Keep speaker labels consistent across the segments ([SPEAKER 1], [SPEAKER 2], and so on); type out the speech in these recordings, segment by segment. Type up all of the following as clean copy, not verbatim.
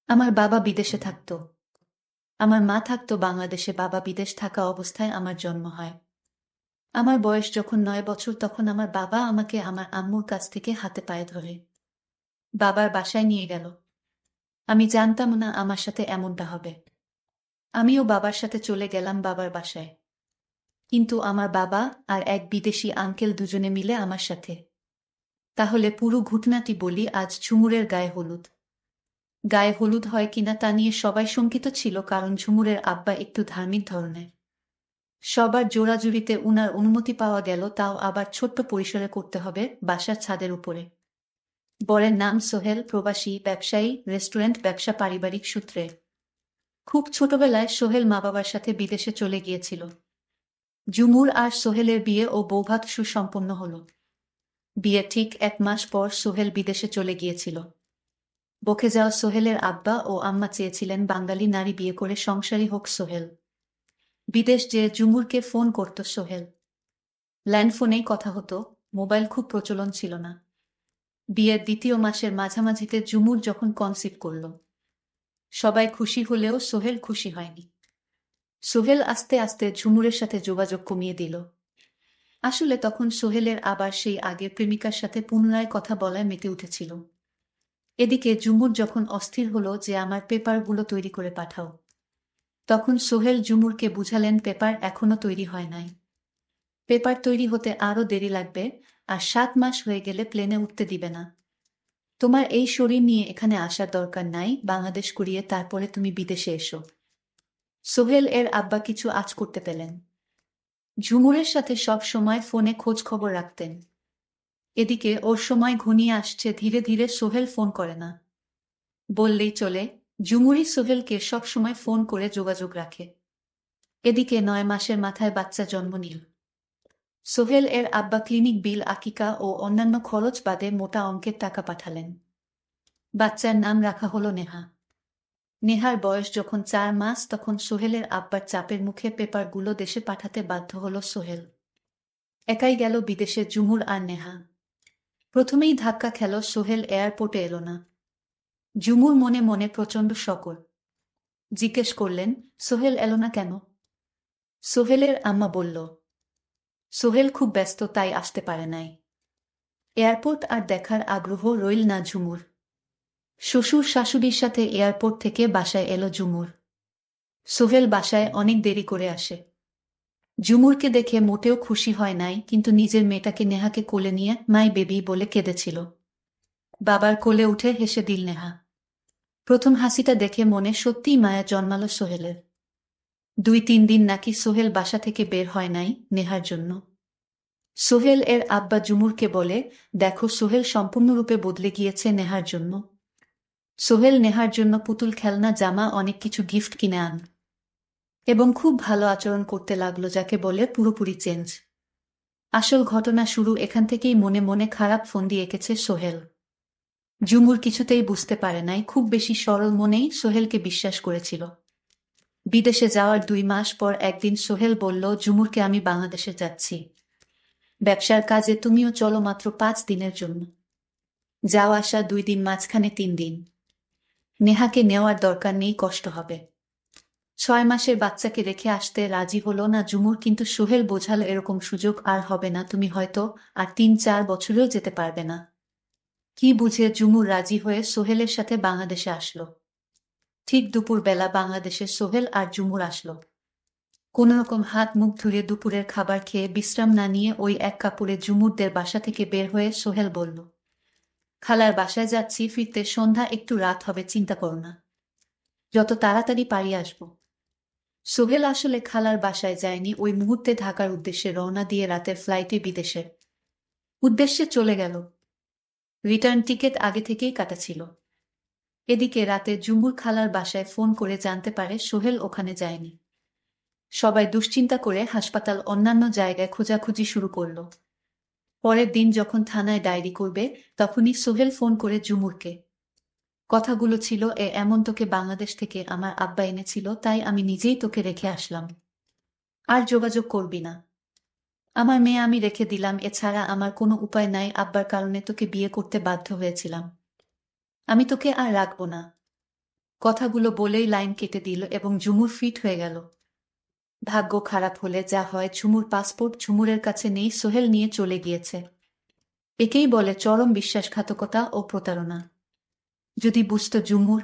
[SPEAKER 1] আমার বাবা বিদেশে থাকতো। আমার মা থাকতো বাংলাদেশে। বাবা বিদেশ থাকা অবস্থায় আমার জন্ম হয়। আমার বয়স যখন 9 বছর তখন আমার বাবা আমাকে আমার আম্মুর কাছ থেকে হাতে পায়ে ধরে বাবার বাসায় নিয়ে গেল। আমি জানতাম না আমার সাথে এমনটা হবে। আমিও বাবার সাথে চলে গেলাম বাবার বাসায়। কিন্তু আমার বাবা আর এক বিদেশি আঙ্কেল দুজনে মিলে আমার সাথে। তাহলে পুরো ঘটনাটি বলি। আজ ঝুমুরের গায়ে হলুদ। গায়ে হলুদ হয় কিনা তা নিয়ে সবাই শঙ্কিত ছিল, কারণ ঝুমুরের আব্বা একটু ধার্মিক ধরনের। সবার জোড়াজুড়িতে উনার অনুমতি পাওয়া গেল, তাও আবার ছোট্ট পরিসরে করতে হবে, বাসার ছাদের উপরে। বরের নাম সোহেল, প্রবাসী ব্যবসায়ী, রেস্টুরেন্ট ব্যবসা পারিবারিক সূত্রে। খুব ছোটবেলায় সোহেল মা বাবার সাথে বিদেশে চলে গিয়েছিল। ঝুমুর আর সোহেলের বিয়ে ও বৌভাত সুসম্পন্ন হল। বিয়ে ঠিক 1 মাস পর সোহেল বিদেশে চলে গিয়েছিল। বকে যাওয়া সোহেলের আব্বা ও আম্মা চেয়েছিলেন বাঙালি নারী বিয়ে করে সংসারী হোক সোহেল। বিদেশ যে ঝুমুরকে ফোন করত সোহেল। ল্যান্ডফোনেই কথা হতো, মোবাইল খুব প্রচলন ছিল না। বিয়ের 2য় মাসের মাঝামাঝিতে ঝুমুর যখন কনসিভ করল, সবাই খুশি হলেও সোহেল খুশি হয়নি। সোহেল আস্তে আস্তে ঝুমুরের সাথে যোগাযোগ কমিয়ে দিল। আসলে তখন সোহেলের আবার সেই আগের প্রেমিকার সাথে পুনরায় কথা বলায় মেতে উঠেছিল। এদিকে ঝুমুর যখন অস্থির হলো যে আমার পেপারগুলো তৈরি করে পাঠাও, তখন সোহেল ঝুমুরকে বুঝালেন পেপার এখনো তৈরি হয় নাই। পেপার তৈরি হতে আরো দেরি লাগবে, আর 7 মাস হয়ে গেলে প্লেনে উঠতে দিবে না। তোমার এই শরীর নিয়ে এখানে আসার দরকার নাই, বাংলাদেশ করিয়ে তারপরে তুমি বিদেশে এসো। সোহেল এর আব্বা কিছু আঁচ করতে পেলেন। ঝুমুরের সাথে সব সময় ফোনে খোঁজ খবর রাখতেন। এদিকে ওর সময় ঘনিয়ে আসছে, ধীরে ধীরে সোহেল ফোন করে না বললেই চলে। ঝুমুরই সোহেলকে সব সময় ফোন করে যোগাযোগ রাখে। এদিকে 9 মাসের মাথায় বাচ্চা জন্ম নিল। সোহেল এর আব্বা ক্লিনিক বিল, আকিকা ও অন্যান্য খরচ বাদে মোটা অঙ্কের টাকা পাঠালেন। বাচ্চার নাম রাখা হলো নেহা। নেহার বয়স যখন 4 মাস, তখন সোহেলের আব্বার চাপের মুখে পেপারগুলো দেশে পাঠাতে বাধ্য হলো সোহেল। একাই গেল বিদেশে ঝুমুর আর নেহা। প্রথমেই ধাক্কা খেল, সোহেল এয়ারপোর্টে এলো না। ঝুমুর মনে মনে প্রচণ্ড শকর। জিজ্ঞেস করলেন, সোহেল এলো না কেন? সোহেলের আম্মা বলল, সোহেল খুব ব্যস্ত, তাই আসতে পারে নাই। এয়ারপোর্ট আর দেখার আগ্রহ রইল না ঝুমুর। শ্বশুর শাশুড়ির সাথে এয়ারপোর্ট থেকে বাসায় এলো ঝুমুর। সোহেল বাসায় অনেক দেরি করে আসে। ঝুমুরকে দেখে মোটেও খুশি হয় নাই, কিন্তু নিজের মেয়েটাকে নেহাকে কোলে নিয়ে মাই বেবি বলে কেঁদেছিল। বাবার কোলে উঠে হেসে দিল নেহা। প্রথম হাসিটা দেখে মনে সত্যিই মায়া জন্মালো সোহেলের। 2-3 দিন নাকি সোহেল বাসা থেকে বের হয় নাই নেহার জন্য। সোহেল এর আব্বা ঝুমুরকে বলে, দেখো সোহেল সম্পূর্ণরূপে বদলে গিয়েছে নেহার জন্য। সোহেল নেহার জন্য পুতুল, খেলনা, জামা, অনেক কিছু গিফট কিনে আন এবং খুব ভালো আচরণ করতে লাগলো, যাকে বলে পুরোপুরি চেঞ্জ। আসল ঘটনা শুরু এখান থেকেই। মনে মনে খারাপ ফন্দি এঁকেছে সোহেল। ঝুমুর কিছুতেই বুঝতে পারে নাই, খুব বেশি সরল মনেই সোহেলকে বিশ্বাস করেছিল। বিদেশে যাওয়ার 2 মাস পর একদিন সোহেল বলল, ঝুমুরকে আমি বাংলাদেশে যাচ্ছি ব্যবসার কাজে, তুমিও চলো, মাত্র 5 দিনের জন্য। যাওয়া আসা 2 দিন, মাঝখানে 3 দিন। নেহাকে নেওয়ার দরকার নেই, কষ্ট হবে। 6 মাসের বাচ্চাকে রেখে আসতে রাজি হলো না ঝুমুর, কিন্তু সোহেল বোঝালো এরকম সুযোগ আর হবে না, তুমি হয়তো আর 3-4 বছরেও যেতে পারবে না। কি বুঝে ঝুমুর রাজি হয়ে সোহেলের সাথে বাংলাদেশে আসলো। ঠিক দুপুরবেলা বাংলাদেশে সোহেল আর ঝুমুর আসলো। কোনোরকম হাত মুখ ধুয়ে দুপুরের খাবার খেয়ে বিশ্রাম না নিয়ে ওই এক কাপড়ে ঝুমুরদের বাসা থেকে বের হয়ে সোহেল বলল, খালার বাসায় যাচ্ছি, ফিরতে সন্ধ্যা, একটু রাত হবে, চিন্তা করো না, যত তাড়াতাড়ি পারি আসবো। সোহেল আসলে খালার বাসায় যায়নি, ওই মুহূর্তে ঢাকার উদ্দেশ্যে রওনা দিয়ে রাতের ফ্লাইটে বিদেশের উদ্দেশ্যে চলে গেল। রিটার্ন টিকিট আগে থেকেই কাটা ছিল। এদিকে রাতে ঝুমুর খালার বাসায় ফোন করে জানতে পারে সোহেল ওখানে যায়নি। সবাই দুশ্চিন্তা করে হাসপাতাল, অন্যান্য জায়গায় খোঁজাখুঁজি শুরু করল। পরের দিন যখন থানায় ডায়েরি করবে, তখনই সোহেল ফোন করে ঝুমুরকে। কথাগুলো ছিল, এমন তোকে বাংলাদেশ থেকে আমার আব্বা এনেছিল, তাই আমি নিজেই তোকে রেখে আসলাম। আর যোগাযোগ করবি না। আমার মেয়ে আমি রেখে দিলাম, এছাড়া আমার কোনো উপায় নাই, আব্বার কারণে তোকে বিয়ে করতে বাধ্য হয়েছিলাম। আমি তোকে আর রাখবো না। কথাগুলো বলেই লাইন কেটে দিল এবং ঝুমুর ফিট হয়ে গেল। ভাগ্য খারাপ হলে যা হয়, ঝুমুর পাসপোর্ট ঝুমুরের কাছে নেই, সোহেল নিয়ে চলে গিয়েছে। একেই বলে চরম বিশ্বাসঘাতকতা ও প্রতারণা। যদি বুঝত ঝুমুর।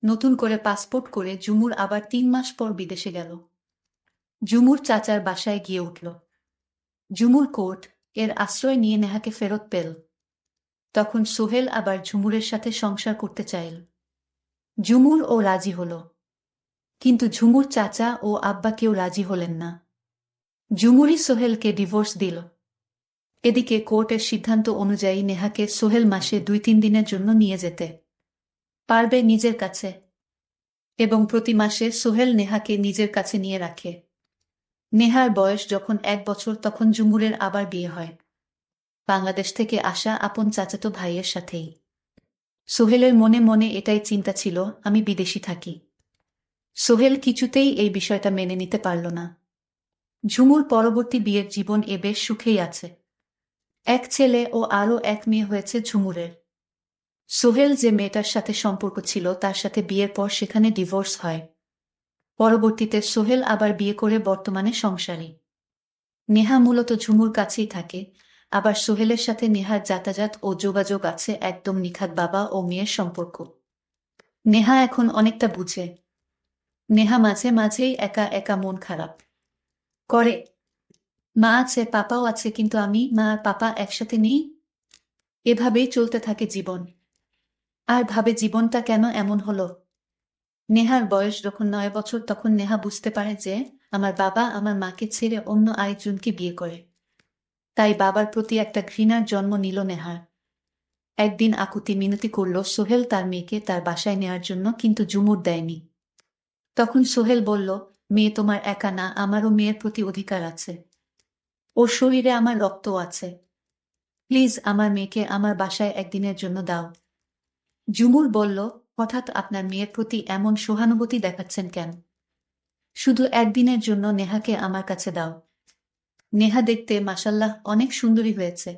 [SPEAKER 1] নতুন করে পাসপোর্ট করে ঝুমুর আবার 3 মাস পর বিদেশে গেল। ঝুমুর চাচার বাসায় গিয়ে উঠল। ঝুমুর কোর্ট এর আশ্রয় নিয়ে নেহাকে ফেরত পেল। তখন সোহেল আবার ঝুমুরের সাথে সংসার করতে চাইল। ঝুমুর ও রাজি হল, কিন্তু ঝুমুর চাচা ও আব্বা কেউ রাজি হলেন না। ঝুমুরই সোহেলকে ডিভোর্স দিল। এদিকে কোর্টের সিদ্ধান্ত অনুযায়ী নেহাকে সোহেল মাসে 2-3 দিনের জন্য নিয়ে যেতে পারবে নিজের কাছে, এবং প্রতি মাসে সোহেল নেহাকে নিজের কাছে নিয়ে রাখে। নেহার বয়স যখন 1 বছর তখন ঝুমুরের আবার বিয়ে হয়, বাংলাদেশ থেকে আসা আপন চাচাতো ভাইয়ের সাথেই। সোহেলের মনে মনে এটাই চিন্তা ছিল, আমি বিদেশি থাকি। সোহেল কিছুতেই এই বিষয়টা মেনে নিতে পারল না। ঝুমুর পরবর্তী বিয়ের জীবন বেশ সুখেই আছে। 1 ছেলে ও আরও 1 মেয়ে হয়েছে ঝুমুরের। সোহেল যে মেয়েটার সাথে সম্পর্ক ছিল তার সাথে বিয়ের পর সেখানে ডিভোর্স হয়। পরবর্তীতে সোহেল আবার বিয়ে করে বর্তমানে সংসারী। নেহা মূলত ঝুমুর কাছেই থাকে, আবার সোহেলের সাথে নেহার যাতায়াত ও যোগাযোগ আছে, একদম নিখাত বাবা ও মেয়ের সম্পর্ক। নেহা এখন অনেকটা বুঝে। নেহা মাঝে মাঝেই একা একা মন খারাপ করে। মা আছে, পাপাও আছে, কিন্তু আমি, মা আর পাপা একসাথে নেই। এভাবেই চলতে থাকে জীবন। আর ভাবে জীবনটা কেন এমন হলো। নেহার বয়স যখন 9 বছর তখন নেহা বুঝতে পারে যে আমার বাবা আমার মাকে ছেড়ে অন্য আরেকজনকে বিয়ে করে। তাই বাবার প্রতি একটা ঘৃণার জন্ম নিল নেহার। একদিন আকুতি মিনতি করল সোহেল তার মেয়েকে তার বাসায় নেওয়ার জন্য, কিন্তু ঝুমুর দেয়নি। তখন সোহেল বলল, মেয়ে তোমার একা না, আমারও মেয়ের প্রতি অধিকার আছে। ওর শরীরে আমার রক্তও আছে। প্লিজ আমার মেয়েকে আমার বাসায় একদিনের জন্য দাও। ঝুমুর বলল, হঠাৎ আপনার মেয়ের প্রতি এমন সহানুভূতি দেখাচ্ছেন কেন? শুধু একদিনের জন্য নেহাকে আমার কাছে দাও। নেহা দেখতে মাশাল্লাহ অনেক সুন্দরী হয়েছে,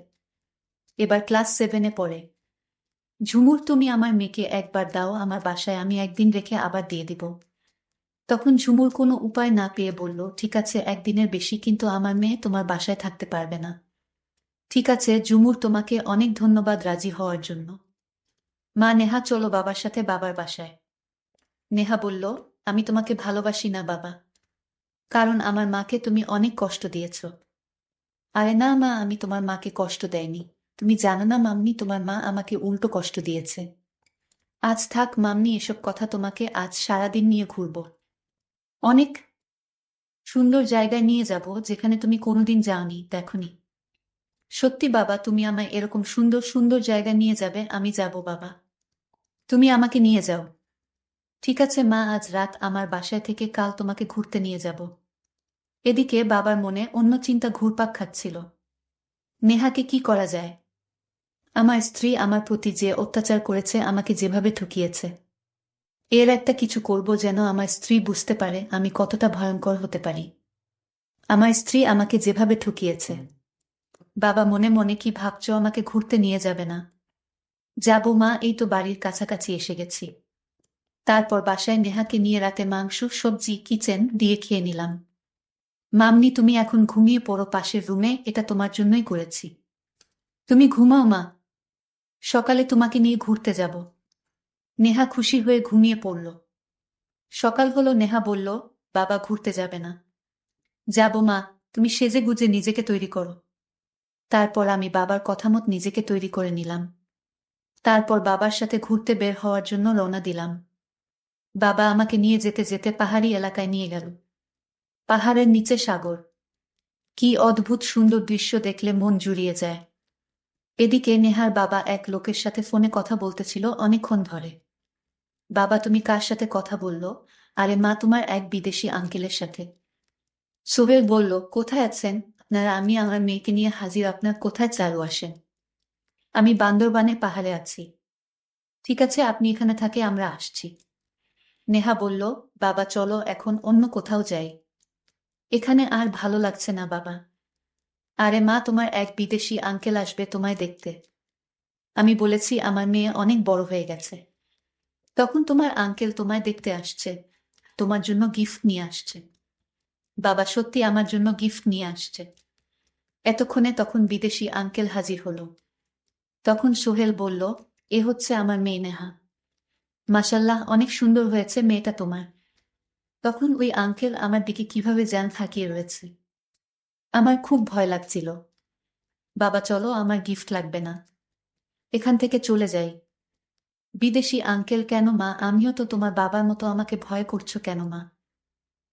[SPEAKER 1] এবার ক্লাস 7-এ পড়ে। ঝুমুর, তুমি আমার মেয়েকে একবার দাও আমার বাসায়, আমি একদিন রেখে আবার দিয়ে দিব। তখন ঝুমুর কোনো উপায় না পেয়ে বলল, ঠিক আছে, একদিনের বেশি, কিন্তু আমার মেয়ে তোমার বাসায় থাকতে পারবে না। ঠিক আছে ঝুমুর, তোমাকে অনেক ধন্যবাদ রাজি হওয়ার জন্য। মা, নেহা চলো বাবার সাথে বাবার বাসায়। নেহা বলল, আমি তোমাকে ভালোবাসি না বাবা, কারণ আমার মাকে তুমি অনেক কষ্ট দিয়েছ। আরে না মা, আমি তোমার মাকে কষ্ট দেয়নি। তুমি জানো না মাম্মি, তোমার মা আমাকে উল্টো কষ্ট দিয়েছে। আজ থাক মাম্মি এসব কথা, তোমাকে আজ সারাদিন নিয়ে ঘুরব। অনেক সুন্দর জায়গায় নিয়ে যাব যেখানে তুমি কোনোদিন যাওনি, দেখনি। সত্যি বাবা, তুমি আমায় এরকম সুন্দর সুন্দর জায়গায় নিয়ে যাবে? আমি যাব বাবা, তুমি আমাকে নিয়ে যাও। ঠিক আছে মা, আজ রাত আমার বাসায় থেকে কাল তোমাকে ঘুরতে নিয়ে যাব। এদিকে বাবার মনে অন্য চিন্তা ঘুরপাক খাচ্ছিল। নেহাকে কি করা যায়? আমার স্ত্রী আমার প্রতি যে অত্যাচার করেছে, আমাকে যেভাবে ঠকিয়েছে, এর একটা কিছু করব যেন আমার স্ত্রী বুঝতে পারে আমি কতটা ভয়ঙ্কর হতে পারি। আমার স্ত্রী আমাকে যেভাবে ঠকিয়েছে। বাবা মনে মনে কি ভাবছো, আমাকে ঘুরতে নিয়ে যাবে না? যাব মা, এই তো বাড়ির কাছাকাছি এসে গেছি। তারপর বাসায় নেহাকে নিয়ে রাতে মাংস সবজি কিচেন দিয়ে খেয়ে নিলাম। মাম্মি, তুমি এখন ঘুমিয়ে পড়ো পাশের রুমে, এটা তোমার জন্যই করেছি। তুমি ঘুমাও মা, সকালে তোমাকে নিয়ে ঘুরতে যাব। নেহা খুশি হয়ে ঘুমিয়ে পড়ল। সকাল হলো, নেহা বলল, বাবা ঘুরতে যাবে না? যাব মা, তুমি সেজে গুজে নিজেকে তৈরি করো। তারপর আমি বাবার কথামত নিজেকে তৈরি করে নিলাম। তারপর বাবার সাথে ঘুরতে বের হওয়ার জন্য রওনা দিলাম। বাবা আমাকে নিয়ে যেতে যেতে পাহাড়ি এলাকায় নিয়ে গেল। পাহাড়ের নিচে সাগর। কি অদ্ভুত সুন্দর দৃশ্য, দেখলে মন জুড়িয়ে যায়। এদিকে নেহার বাবা এক লোকের সাথে ফোনে কথা বলতেছিল অনেকক্ষণ ধরে। বাবা, তুমি কার সাথে কথা বললো? আরে মা, তোমার এক বিদেশি আঙ্কেলের সাথে। সোহেল বলল, কোথায় আছেন আপনারা? আমি আমার মেয়েকে নিয়ে হাজির, আপনার কোথায় চালু আসেন? আমি বান্দরবানে পাহাড়ে আছি। ঠিক আছে, আপনি এখানে থাকে, আমরা আসছি। নেহা বলল, বাবা চলো এখন অন্য কোথাও যাই, এখানে আর ভালো লাগছে না বাবা। আরে মা, তোমার এক বিদেশি আঙ্কেল আসবে তোমায় দেখতে। আমি বলেছি আমার মেয়ে অনেক বড় হয়ে গেছে। তখন তোমার আঙ্কেল তোমায় দেখতে আসছে, তোমার জন্য গিফট নিয়ে আসছে। বাবা সত্যি আমার জন্য গিফট নিয়ে আসছে। এতক্ষণে তখন বিদেশি আঙ্কেল হাজির হলো। তখন সোহেল বলল, এ হচ্ছে আমার মেয়ে নেহা। মাশাল্লাহ, অনেক সুন্দর হয়েছে মেয়েটা তোমার। তখন ওই আঙ্কেল আমার দিকে কিভাবে যেন তাকিয়ে রয়েছে। আমার খুব ভয় লাগছিল। বাবা চলো, আমার গিফট লাগবে না, এখান থেকে চলে যাই। বিদেশি আঙ্কেল, কেন মা? আমিও তো তোমার বাবার মতো, আমাকে ভয় করছো কেন মা?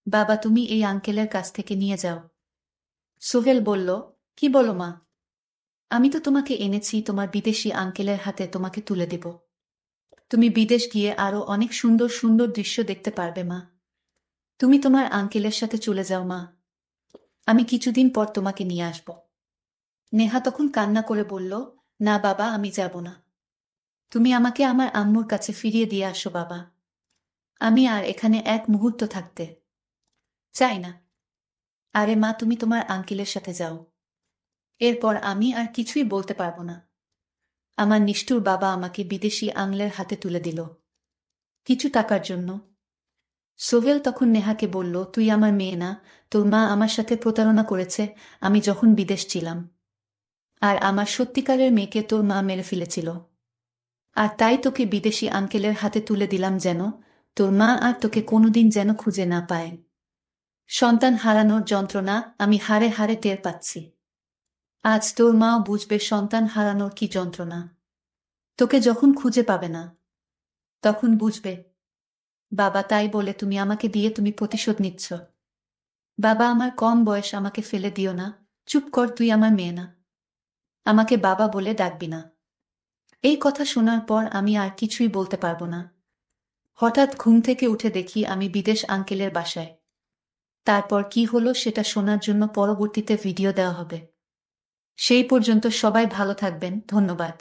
[SPEAKER 1] বাবা তুমি এই আঙ্কেলের কাছ থেকে নিয়ে যাও। সোহেল বলল, কি বলো মা? আমি তো তোমাকে এনেছি তোমার বিদেশি আঙ্কেলের হাতে, তোমাকে তুলে দেব। তুমি বিদেশ গিয়ে আরো অনেক সুন্দর সুন্দর দৃশ্য দেখতে পারবে মা। তুমি তোমার আঙ্কেলের সাথে চলে যাও মা, আমি কিছুদিন পর তোমাকে নিয়ে আসব। নেহা তখন কান্না করে বলল, না বাবা, আমি যাব না। তুমি আমাকে আমার আম্মুর কাছে ফিরিয়ে দিয়ে আসো বাবা। আমি আর এখানে এক মুহূর্ত থাকতে চাই না। আরে মা, তুমি তোমার আঙ্কেলের সাথে যাও। এরপর আমি আর কিছুই বলতে পারবো না। আমার নিষ্ঠুর বাবা আমাকে বিদেশি আংলের হাতে তুলে দিল কিছু টাকার জন্য। সোহেল তখন নেহাকে বলল, তুই আমার মেয়ে না, তোর মা আমার সাথে প্রতারণা করেছে আমি যখন বিদেশ ছিলাম। আর আমার সত্যিকারের মেয়েকে তোর মা মেরে ফেলেছিল। আর তাই তোকে বিদেশি আঙ্কেলের হাতে তুলে দিলাম, যেন তোর মা আর তোকে কোনোদিন যেন খুঁজে না পায়। সন্তান হারানোর যন্ত্রণা আমি হাড়ে হাড়ে টের পাচ্ছি। আজ তোর মাও বুঝবে সন্তান হারানোর কি যন্ত্রণা। তোকে যখন খুঁজে পাবে না, তখন বুঝবে। বাবা, তাই বলে তুমি আমাকে দিয়ে তুমি প্রতিশোধ নিচ্ছ? বাবা, আমার কম বয়স, আমাকে ফেলে দিও না। চুপ কর, তুই আমার মেয়ে না, আমাকে বাবা বলে ডাকবি না। এই কথা শোনার পর আমি আর কিছুই বলতে পারবো না। হঠাৎ ঘুম থেকে উঠে দেখি আমি বিদেশ আঙ্কেলের বাসায়। তারপর কি হলো সেটা শোনার জন্য পরবর্তীতে ভিডিও দেওয়া হবে। সেই পর্যন্ত সবাই ভালো থাকবেন, ধন্যবাদ।